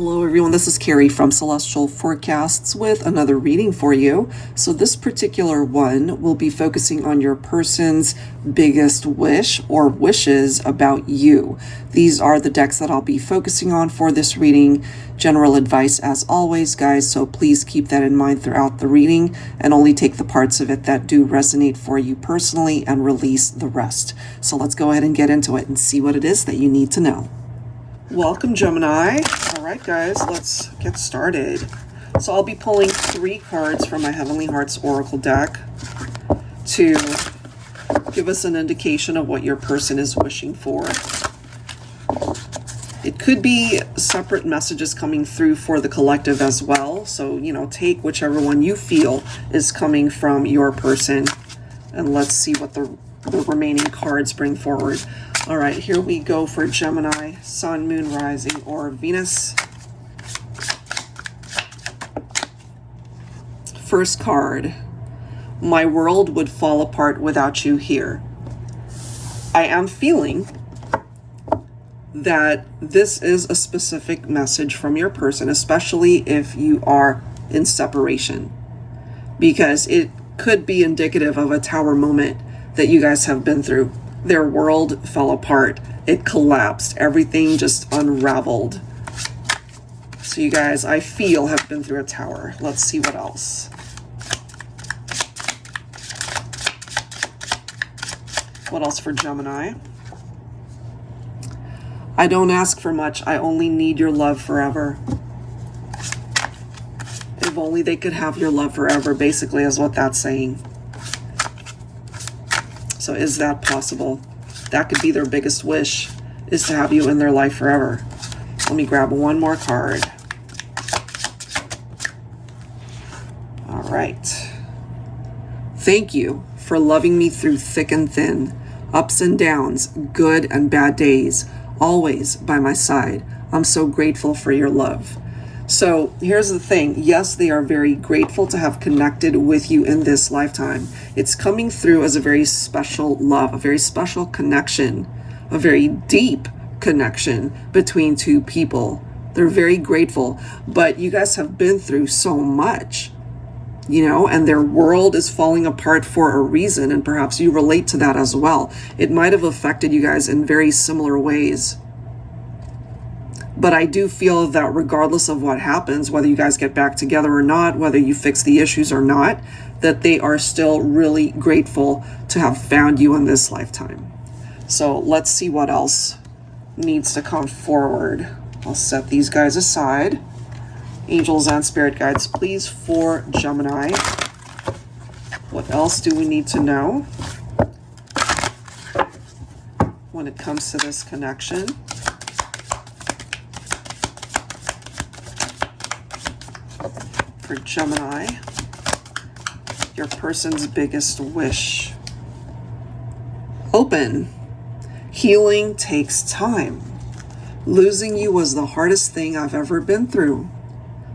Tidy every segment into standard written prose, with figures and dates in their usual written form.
Hello everyone, this is Carrie from Celestial Forecasts with another reading for you. So this particular one will be focusing on your person's biggest wish or wishes about you. These are the decks that I'll be focusing on for this reading. General advice as always, guys, so please keep that in mind throughout the reading and only take the parts of it that do resonate for you personally and release the rest. So let's go ahead and get into it and see what it is that you need to know. Welcome, Gemini. All right, guys, let's get started. So I'll be pulling 3 cards from my Heavenly Hearts Oracle deck to give us an indication of what your person is wishing for. It could be separate messages coming through for the collective as well. So, you know, take whichever one you feel is coming from your person. And let's see what the remaining cards bring forward. All right, here we go for Gemini, Sun, Moon, Rising, or Venus. First card, my world would fall apart without you here. I am feeling that this is a specific message from your person, especially if you are in separation, because it could be indicative of a tower moment that you guys have been through. Their world fell apart. It collapsed. Everything just unraveled. So you guys, I feel, have been through a tower. Let's see what else. What else for Gemini? I don't ask for much. I only need your love forever. If only they could have your love forever, basically, is what that's saying. So is that possible? That could be their biggest wish, is to have you in their life forever. Let me grab one more card. All right. Thank you for loving me through thick and thin, ups and downs, good and bad days, always by my side. I'm so grateful for your love. So here's the thing. Yes, they are very grateful to have connected with you in this lifetime. It's coming through as a very special love, a very special connection, a very deep connection between two people. They're very grateful, but you guys have been through so much, you know, and their world is falling apart for a reason, and perhaps you relate to that as well. It might have affected you guys in very similar ways. But I do feel that regardless of what happens, whether you guys get back together or not, whether you fix the issues or not, that they are still really grateful to have found you in this lifetime. So let's see what else needs to come forward. I'll set these guys aside. Angels and spirit guides, please, for Gemini. What else do we need to know when it comes to this connection? For Gemini, your person's biggest wish. Open. Healing takes time. Losing you was the hardest thing I've ever been through.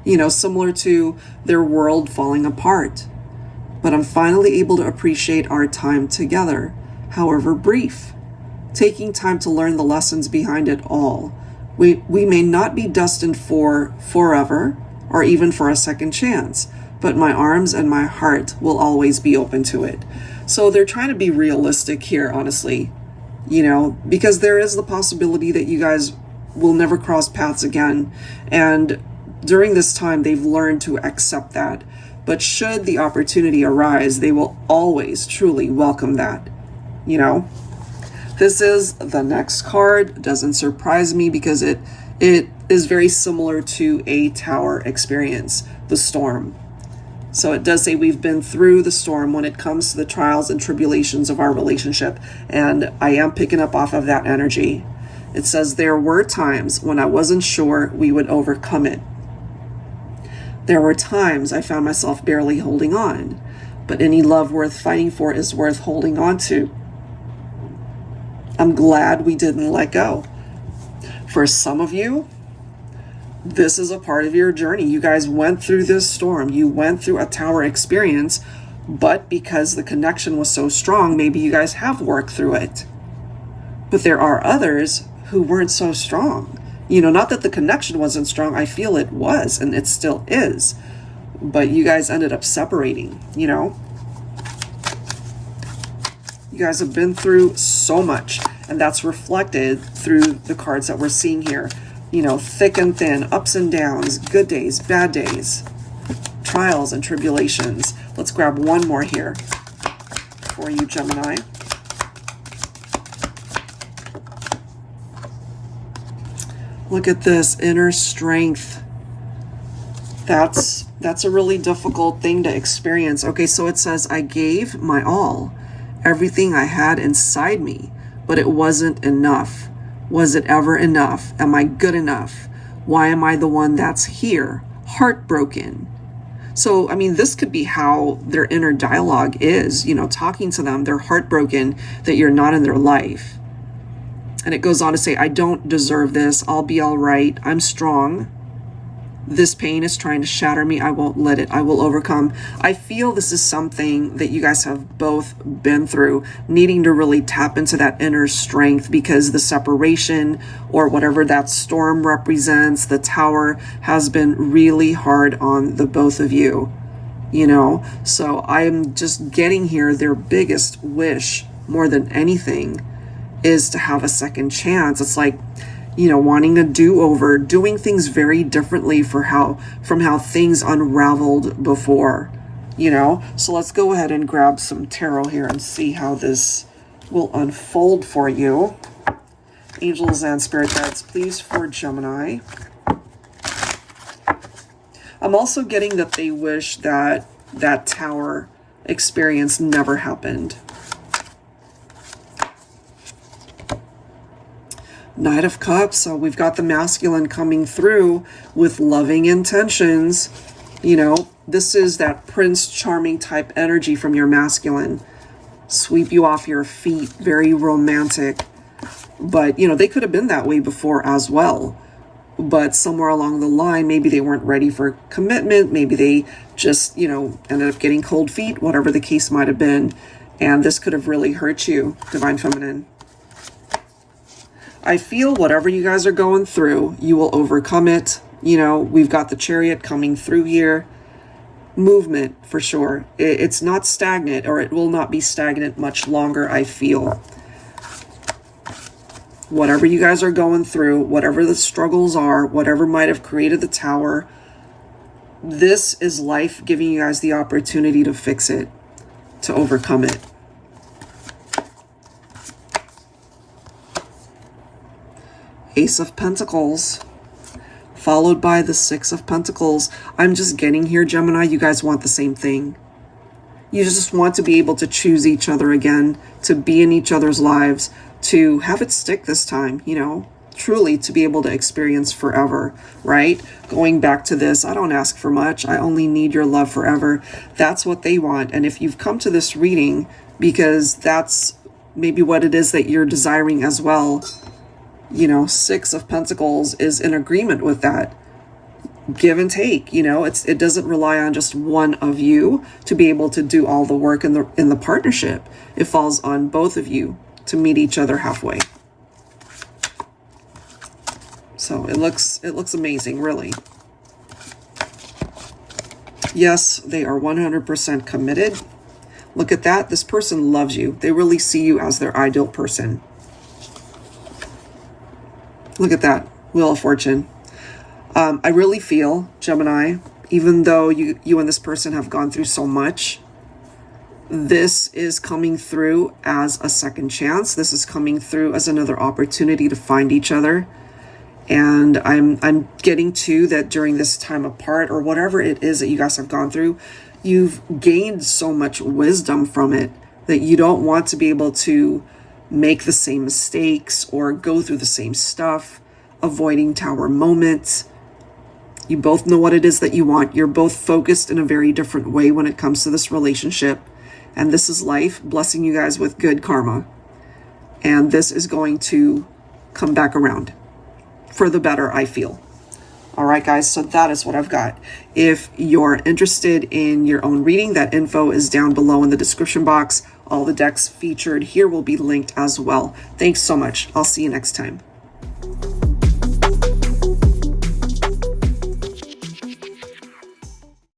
You know, similar to their world falling apart. But I'm finally able to appreciate our time together, however brief. Taking time to learn the lessons behind it all. We may not be destined for forever, or even for a second chance, but my arms and my heart will always be open to it. So they're trying to be realistic here, honestly, you know, because there is the possibility that you guys will never cross paths again. And during this time, they've learned to accept that. But should the opportunity arise, they will always truly welcome that, you know. This is the next card. Doesn't surprise me because it is very similar to a tower experience, the storm. So it does say we've been through the storm when it comes to the trials and tribulations of our relationship. And I am picking up off of that energy. It says there were times when I wasn't sure we would overcome it. There were times I found myself barely holding on, but any love worth fighting for is worth holding on to. I'm glad we didn't let go. For some of you, this is a part of your journey. You guys went through this storm. You went through a tower experience, but because the connection was so strong, maybe you guys have worked through it. But there are others who weren't so strong. You know, not that the connection wasn't strong. I feel it was, and it still is. But you guys ended up separating, you know. You guys have been through so much, and that's reflected through the cards that we're seeing here. You know, thick and thin, ups and downs, good days, bad days, trials and tribulations. Let's grab one more here for you, Gemini. Look at this, inner strength. That's a really difficult thing to experience. Okay, so it says, I gave my all, everything I had inside me, but it wasn't enough. Was it ever enough? Am I good enough? Why am I the one that's here? Heartbroken. So, I mean, this could be how their inner dialogue is, you know, talking to them. They're heartbroken that you're not in their life. And it goes on to say, I don't deserve this. I'll be all right. I'm strong. This pain is trying to shatter me. I won't let it. I will overcome. I feel this is something that you guys have both been through, needing to really tap into that inner strength, because the separation or whatever that storm represents, the tower, has been really hard on the both of you, you know. So I'm just getting here, their biggest wish more than anything is to have a second chance. It's like, you know, wanting a do-over, doing things very differently from how things unraveled before, you know. So let's go ahead and grab some tarot here and see how this will unfold for you. Angels and spirit guides, please, for Gemini. I'm also getting that they wish that that tower experience never happened. Knight of Cups, so we've got the masculine coming through with loving intentions. You know, this is that Prince Charming type energy from your masculine. Sweep you off your feet, very romantic. But, you know, they could have been that way before as well. But somewhere along the line, maybe they weren't ready for commitment. Maybe they just, you know, ended up getting cold feet, whatever the case might have been. And this could have really hurt you, Divine Feminine. I feel whatever you guys are going through, you will overcome it. You know, we've got the Chariot coming through here. Movement, for sure. It's not stagnant, or it will not be stagnant much longer, I feel. Whatever you guys are going through, whatever the struggles are, whatever might have created the tower, this is life giving you guys the opportunity to fix it, to overcome it. Ace of Pentacles, followed by the Six of Pentacles. I'm just getting here, Gemini, you guys want the same thing. You just want to be able to choose each other again, to be in each other's lives, to have it stick this time, you know, truly to be able to experience forever, right? Going back to this, I don't ask for much. I only need your love forever. That's what they want. And if you've come to this reading because that's maybe what it is that you're desiring as well, you know, Six of Pentacles is in agreement with that. Give and take, you know, it doesn't rely on just one of you to be able to do all the work in the partnership. It falls on both of you to meet each other halfway. So it looks amazing, really. Yes, they are 100% committed. Look at that. This person loves you. They really see you as their ideal person. Look at that, Wheel of Fortune. I really feel, Gemini, even though you and this person have gone through so much, this is coming through as a second chance. This is coming through as another opportunity to find each other. And I'm getting to that during this time apart, or whatever it is that you guys have gone through, you've gained so much wisdom from it that you don't want to be able to make the same mistakes or go through the same stuff, avoiding tower moments. You both know what it is that you want. You're both focused in a very different way when it comes to this relationship. And this is life blessing you guys with good karma. And this is going to come back around for the better, I feel. All right, guys, so that is what I've got. If you're interested in your own reading, that info is down below in the description box. All the decks featured here will be linked as well. Thanks so much. I'll see you next time.